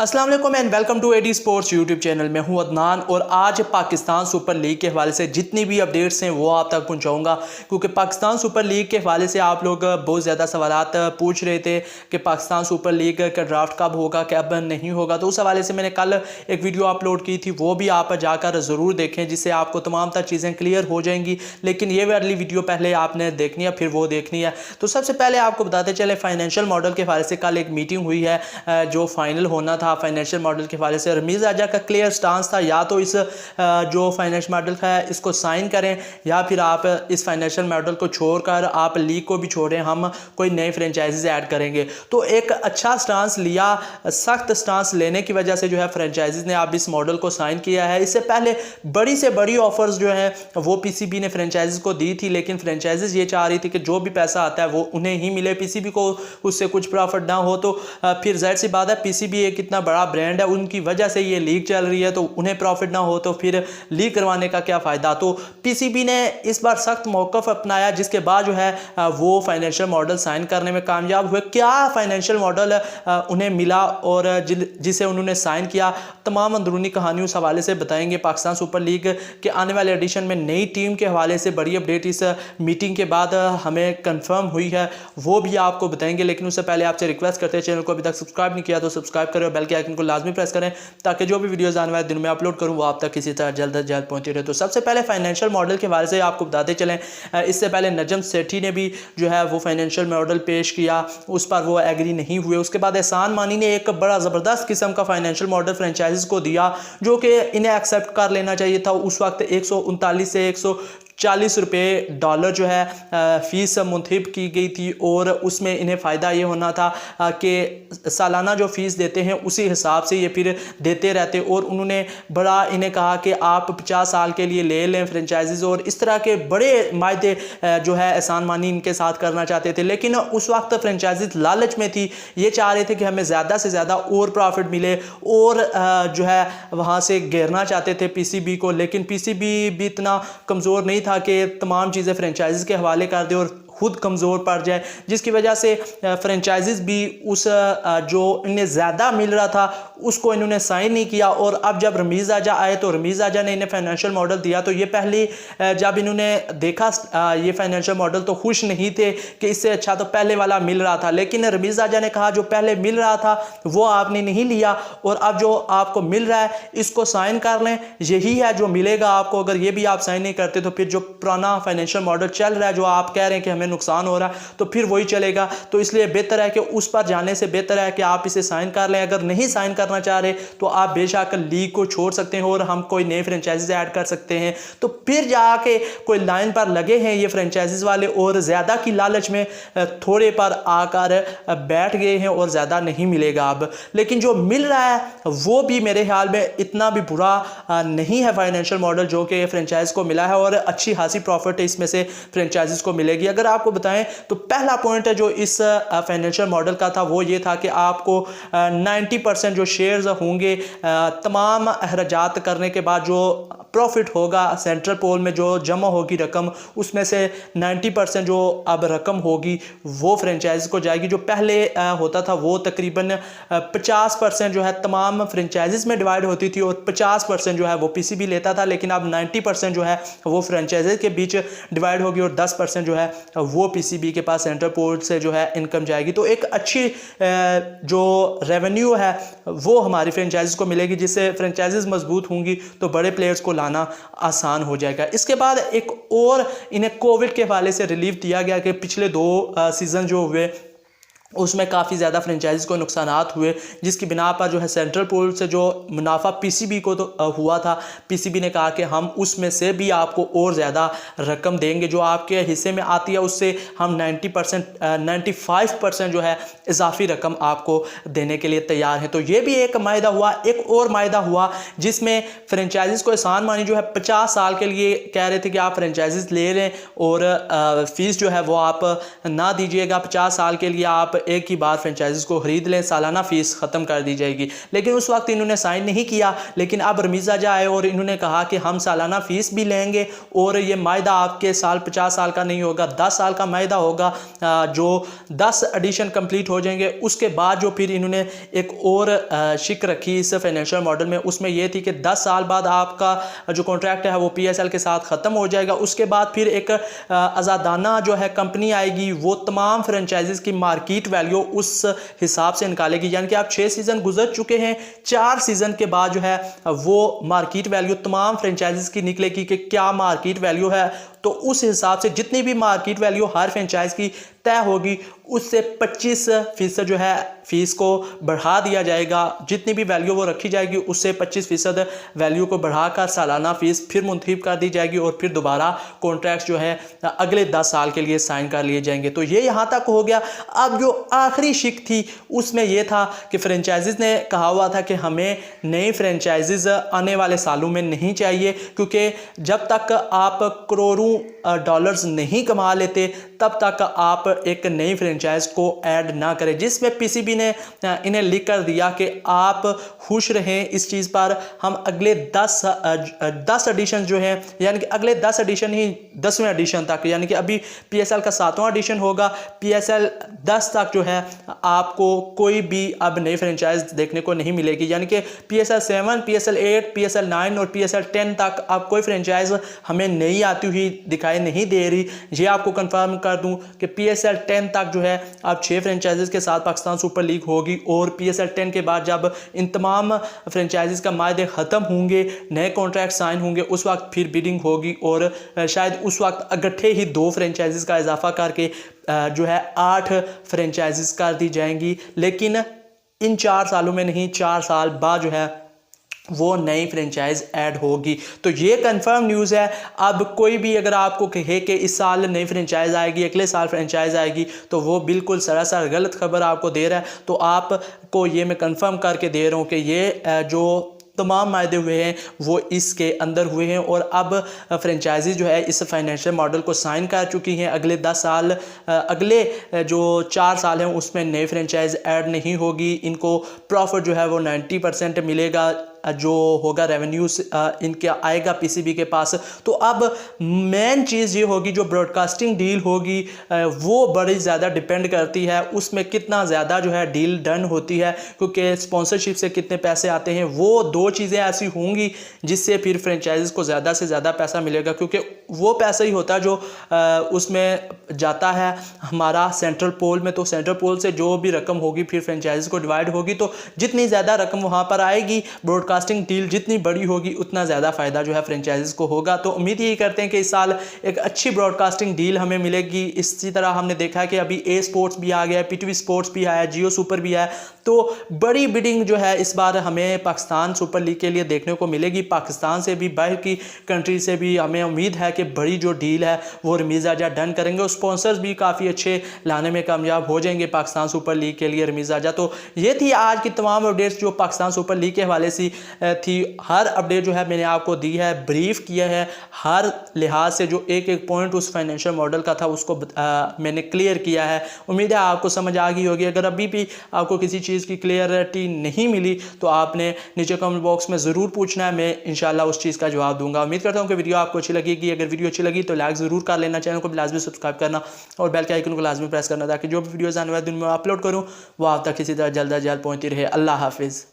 अस्सलाम वालेकुम and welcome to AD sports YouTube channel. मैं हूं अदनान और आज पाकिस्तान सुपर लीग के हवाले से जितनी भी अपडेट्स हैं वो आप तक पहुंचाऊंगा, क्योंकि पाकिस्तान सुपर लीग के हवाले से आप लोग बहुत ज़्यादा सवालात पूछ रहे थे कि पाकिस्तान सुपर लीग का ड्राफ्ट कब होगा, कब नहीं होगा। तो उस हवाले से मैंने कल एक वीडियो अपलोड की थी, वो भी आप जाकर ज़रूर देखें, जिससे आपको तमाम तर चीज़ें क्लियर हो जाएंगी। लेकिन ये वाली वीडियो पहले आपने देखनी है, फिर वो देखनी है। तो सबसे पहले आपको बताते चले फाइनेंशियल मॉडल के हवाले से कल एक मीटिंग हुई है जो फाइनल होना था फाइनेंशियल मॉडल के हवाले से। रमीज़ राजा का क्लियर स्टांस था, या तो इस जो फाइनेंशियल मॉडल है इसको साइन करें, या फिर आप इस फाइनेंशियल मॉडल को छोड़कर आप लीग को भी छोड़ें, हम कोई नई फ्रेंचाइजीज ऐड करेंगे। तो एक अच्छा स्टांस लिया, सख्त स्टांस लेने की वजह से जो है फ्रेंचाइजीज ने अब इस मॉडल को साइन किया है। इससे पहले बड़ी से बड़ी ऑफर्स जो है वो पीसीबी ने फ्रेंचाइजीज को दी थी, लेकिन फ्रेंचाइजीज ये चाह रही थी कि जो भी पैसा आता है वो उन्हें ही मिले, पीसीबी को उससे कुछ प्रॉफिट ना हो। तो फिर जाहिर सी बात है, पीसीबी एक इतना बड़ा ब्रांड है, उनकी वजह से ये लीग चल रही है, तो उन्हें प्रॉफिट ना हो तो फिर लीग करवाने का क्या फ़ायदा। तो पीसीबी ने इस बार सख्त मौक़िफ़ अपनाया, जिसके बाद जो है वो फाइनेंशियल मॉडल साइन करने में कामयाब हुए। क्या फाइनेंशियल मॉडल उन्हें मिला और जिसे उन्होंने साइन किया, तमाम अंदरूनी कहानी उस हवाले से बताएंगे। पाकिस्तान सुपर लीग के आने वाले एडिशन में नई टीम के हवाले से बड़ी अपडेट इस मीटिंग के बाद हमें कंफर्म हुई है, वो भी आपको बताएंगे। लेकिन उससे पहले आपसे रिक्वेस्ट करते हैं, चैनल को अभी तक सब्सक्राइब नहीं किया तो सब्सक्राइब करें और बेल के आइकन को लाजमी प्रेस करें, ताकि जो भी वीडियोस आने वाले दिन में अपलोड करूं वो आप तक किसी तरह जल्द से जल्द पहुंचती रहे। तो सबसे पहले फाइनेंशियल मॉडल के हवाले से आपको बताते चलें, इससे पहले नजम सेठी ने भी जो है वो फाइनेंशियल मॉडल पेश किया, उस पर वो एग्री नहीं हुए। उसके बाद एहसान मानी ने एक बड़ा ज़बरदस्त किस्म का फाइनेंशियल मॉडल फ्रेंचाइजीज को दिया, जो कि इन्हें एक्सेप्ट कर लेना चाहिए था। उस वक्त 139 से 140 रुपये डॉलर जो है फ़ीस मुंतखब की गई थी, और उसमें इन्हें फ़ायदा ये होना था कि सालाना जो फ़ीस देते हैं उसी हिसाब से ये फिर देते रहते। और उन्होंने बड़ा इन्हें कहा कि आप 50 साल के लिए ले लें फ्रेंचाइजीज़, और इस तरह के बड़े मायदे जो है एहसान मानी इनके साथ करना चाहते थे। लेकिन उस वक्त फ्रेंचाइजीज़ लालच में थी, ये चाह रहे थे कि हमें ज़्यादा से ज़्यादा और प्रॉफिट मिले, और जो है वहाँ से घेरना चाहते थे पीसीबी को। लेकिन पीसीबी भी इतना कमज़ोर नहीं था कि तमाम चीज़ें फ्रेंचाइजीज़ के हवाले कर दे और खुद कमज़ोर पड़ जाए, जिसकी वजह से फ्रेंचाइजीज़ भी उस जो इन्हें ज़्यादा मिल रहा था उसको इन्होंने साइन नहीं किया। और अब जब रमीज़ राजा आए तो रमीज़ राजा ने इन्हें फाइनेंशियल मॉडल दिया, तो ये पहले जब इन्होंने देखा ये फाइनेंशियल मॉडल तो खुश नहीं थे कि इससे अच्छा तो पहले वाला मिल रहा था। लेकिन रमीज़ राजा ने कहा जो पहले मिल रहा था वो आपने नहीं लिया, और अब जो आपको मिल रहा है इसको साइन कर लें, यही है जो मिलेगा आपको। अगर ये भी आप साइन नहीं करते तो फिर जो पुराना फाइनेंशियल मॉडल चल रहा है, जो आप कह रहे हैं कि हमें नुकसान हो रहा है, तो फिर वही चलेगा। तो इसलिए बेहतर है कि उस पर जाने से बेहतर है कि आप इसे साइन कर लें। अगर नहीं साइन करना चाह रहे तो आप बेशक लीग को छोड़ सकते हैं और हम कोई नए फ्रेंचाइजीज ऐड कर सकते हैं। तो फिर जाके कोई लाइन पर लगे हैं ये फ्रेंचाइजीज वाले, और ज़्यादा की लालच में थोड़े पर आकर बैठ गए हैं और ज़्यादा नहीं मिलेगा अब। लेकिन जो मिल रहा है वो भी मेरे ख्याल में इतना भी बुरा नहीं है फाइनेंशियल मॉडल जो कि फ्रेंचाइज को मिला है, और अच्छी खासी प्रॉफिट इसमें से फ्रेंचाइजीज को मिलेगी। अगर आपको बताएं तो पहला पॉइंट है जो इस फाइनेंशियल मॉडल का था वो ये था कि आपको 90% जो शेयर्स होंगे तमाम अखराजात करने के बाद जो प्रॉफिट होगा सेंट्रल पोल में जो जमा होगी रकम, उसमें से 90% जो अब रकम होगी वो फ्रेंचाइज को जाएगी। जो पहले होता था वो तकरीबन 50% जो है तमाम फ्रेंचाइजीज में डिवाइड होती थी, और 50% जो है वो पीसीबी लेता था। लेकिन अब 90% जो है वो फ्रेंचाइजीज के बीच डिवाइड होगी, और 10% जो है वो पीसीबी के पास सेंट्रल पोल से जो है इनकम जाएगी। तो एक अच्छी जो रेवेन्यू है वो हमारी फ्रेंचाइजीज को मिलेगी, जिससे फ्रेंचाइजीज मजबूत होंगी तो बड़े प्लेयर्स को लाना आसान हो जाएगा। इसके बाद एक और इन्हें कोविड के हवाले से रिलीफ दिया गया कि पिछले 2 सीज़न जो हुए उसमें काफ़ी ज़्यादा फ्रेंचाइजीज को नुकसानात हुए, जिसकी बिना पर जो है सेंट्रल पूल से जो मुनाफा पीसीबी को तो हुआ था, पीसीबी ने कहा कि हम उसमें से भी आपको और ज़्यादा रकम देंगे, जो आपके हिस्से में आती है उससे हम 95% जो है इजाफी रकम आपको देने के लिए तैयार हैं। तो ये भी एक मायदा हुआ। एक और मायदा हुआ जिसमें फ्रेंचाइजीज को एहसान मानी जो है 50 साल के लिए कह रहे थे कि आप फ्रेंचाइजीज ले लें और फ़ीस जो है वो आप ना दीजिएगा, 50 साल के लिए आप एक ही बार फ्रेंचाइजीज़ को ख़रीद लें, सालाना फ़ीस ख़त्म कर दी जाएगी। लेकिन उस वक्त इन्होंने साइन नहीं किया, लेकिन अब रमीज़ राजा आए और इन्होंने कहा कि हम सालाना फ़ीस भी लेंगे और ये मायदा आपके साल 50 साल का नहीं होगा, 10 साल का मायदा होगा। जो 10 एडिशन कंप्लीट हो जाएंगे उसके बाद जो फिर इन्होंने एक और शिक रखी इस फाइनेंशियल मॉडल में, उसमें यह थी कि 10 साल बाद आपका जो कॉन्ट्रैक्ट है वो PSL के साथ ख़त्म हो जाएगा। उसके बाद फिर एक आज़ादाना जो है कंपनी आएगी, वो तमाम फ्रेंचाइजीज़ की मार्केट वैल्यू उस हिसाब से निकालेगी। यानी कि आप 6 सीज़न गुजर चुके हैं, 4 सीज़न के बाद जो है वो मार्केट वैल्यू तमाम फ्रेंचाइजीज़ की निकलेगी कि क्या मार्केट वैल्यू है। तो उस हिसाब से जितनी भी मार्केट वैल्यू हर फ्रेंचाइज की तय होगी उससे 25% जो है फ़ीस को बढ़ा दिया जाएगा। जितनी भी वैल्यू वो रखी जाएगी उससे 25% वैल्यू को बढ़ाकर सालाना फ़ीस फिर मुंतखब कर दी जाएगी और फिर दोबारा कॉन्ट्रैक्ट जो है अगले 10 साल के लिए साइन कर लिए जाएंगे। तो ये यहाँ तक हो गया। अब जो आखिरी शिक थी उसमें यह था कि फ्रेंचाइजीज़ ने कहा हुआ था कि हमें नई फ्रेंचाइजीज़ आने वाले सालों में नहीं चाहिए, क्योंकि जब तक आप करोड़ों डॉलर्स नहीं कमा लेते तब तक आप एक नई फ्रेंचाइज को ऐड ना करें। जिसमें PCB ने इन्हें लिख कर दिया कि आप खुश रहें इस चीज़ पर, हम अगले 10 एडिशन जो है, यानी कि अगले 10 एडिशन ही 10वें एडिशन तक, यानी कि अभी PSL का 7वां एडिशन होगा, PSL 10 तक जो है आपको कोई भी अब नई फ्रेंचाइज देखने को नहीं मिलेगी। यानी कि PSL 7, PSL 8, PSL 9 और PSL 10 तक अब कोई फ्रेंचाइज हमें नई आती हुई दिखाई नहीं दे रही। ये आपको कंफर्म कर दूं कि PSL 10 तक जो है अब 6 फ्रेंचाइजीज के साथ पाकिस्तान सुपर लीग होगी और PSL 10 के बाद जब इन तमाम फ्रेंचाइजीज का मायदे ख़त्म होंगे, नए कॉन्ट्रैक्ट साइन होंगे, उस वक्त फिर बिडिंग होगी और शायद उस वक्त इकट्ठे ही 2 फ्रेंचाइजीज का इजाफा करके जो है 8 फ्रेंचाइजीज कर दी जाएंगी। लेकिन इन 4 सालों में नहीं, 4 साल बाद जो है वो नई फ्रेंचाइज ऐड होगी। तो ये कंफर्म न्यूज़ है। अब कोई भी अगर आपको कहे कि इस साल नई फ्रेंचाइज आएगी, अगले साल फ्रेंचाइज आएगी, तो वो बिल्कुल सरासर गलत खबर आपको दे रहा है। तो आपको ये मैं कंफर्म करके दे रहा हूँ कि ये जो तमाम मायदे हुए हैं वो इसके अंदर हुए हैं और अब फ्रेंचाइजी जो है इस फाइनेंशियल मॉडल को साइन कर चुकी हैं। अगले 10 साल, अगले जो 4 साल हैं उसमें नई फ्रेंचाइज ऐड नहीं होगी। इनको प्रॉफिट जो है वो 90% मिलेगा, जो होगा रेवेन्यूज इनके आएगा PCB के पास। तो अब मेन चीज़ ये होगी, जो ब्रॉडकास्टिंग डील होगी वो बड़ी ज़्यादा डिपेंड करती है उसमें कितना ज़्यादा जो है डील डन होती है, क्योंकि स्पॉन्सरशिप से कितने पैसे आते हैं। वो 2 चीज़ें ऐसी होंगी जिससे फिर फ्रेंचाइजीज़ को ज़्यादा से ज़्यादा पैसा मिलेगा, क्योंकि वो पैसा ही होता है जो उसमें जाता है हमारा सेंट्रल पोल में। तो सेंट्रल पोल से जो भी रकम होगी फिर फ्रेंचाइजीज़ को डिवाइड होगी, तो जितनी ज़्यादा रकम वहाँ पर आएगी, ब्रॉडकास्टिंग डील जितनी बड़ी होगी, उतना ज़्यादा फ़ायदा जो है फ्रेंचाइजीज़ को होगा। तो उम्मीद यही करते हैं कि इस साल एक अच्छी ब्रॉडकास्टिंग डील हमें मिलेगी। इसी तरह हमने देखा है कि अभी A स्पोर्ट्स भी आ गया, PTV स्पोर्ट्स भी आया, जियो सुपर भी है। तो बड़ी बिडिंग जो है इस बार हमें पाकिस्तान सुपर लीग के लिए देखने को मिलेगी। पाकिस्तान से भी, बाहर की कंट्री से भी हमें उम्मीद है कि बड़ी जो डील है वो रमीज़ राजा डन करेंगे और स्पॉन्सर्स भी काफ़ी अच्छे लाने में कामयाब हो जाएंगे पाकिस्तान सुपर लीग के लिए रमीज़ राजा। तो ये थी आज की तमाम अपडेट्स जो पाकिस्तान सुपर लीग के हवाले से थी। हर अपडेट जो है मैंने आपको दी है, ब्रीफ किया है, हर लिहाज से जो एक एक पॉइंट उस फाइनेंशियल मॉडल का था उसको मैंने क्लियर किया है। उम्मीद है आपको समझ आ गई होगी। अगर अभी भी आपको किसी चीज़ की क्लियरिटी नहीं मिली तो आपने नीचे कमेंट बॉक्स में ज़रूर पूछना है, मैं इंशाल्लाह उस चीज़ का जवाब दूंगा। उम्मीद करता हूँ कि वीडियो आपको अच्छी लगेगी। अगर वीडियो अच्छी लगी तो लाइक ज़रूर कर लेना, चैनल को भी लाजमी सब्सक्राइब करना और बेल के आइकन को लाजमी प्रेस करना, ताकि जो भी वीडियोज़ आने वाले दिन में अपलोड करूँ वो आप तक किसी तरह जल्द अज जल्द पहुँचती रहे। अल्लाह हाफिज़।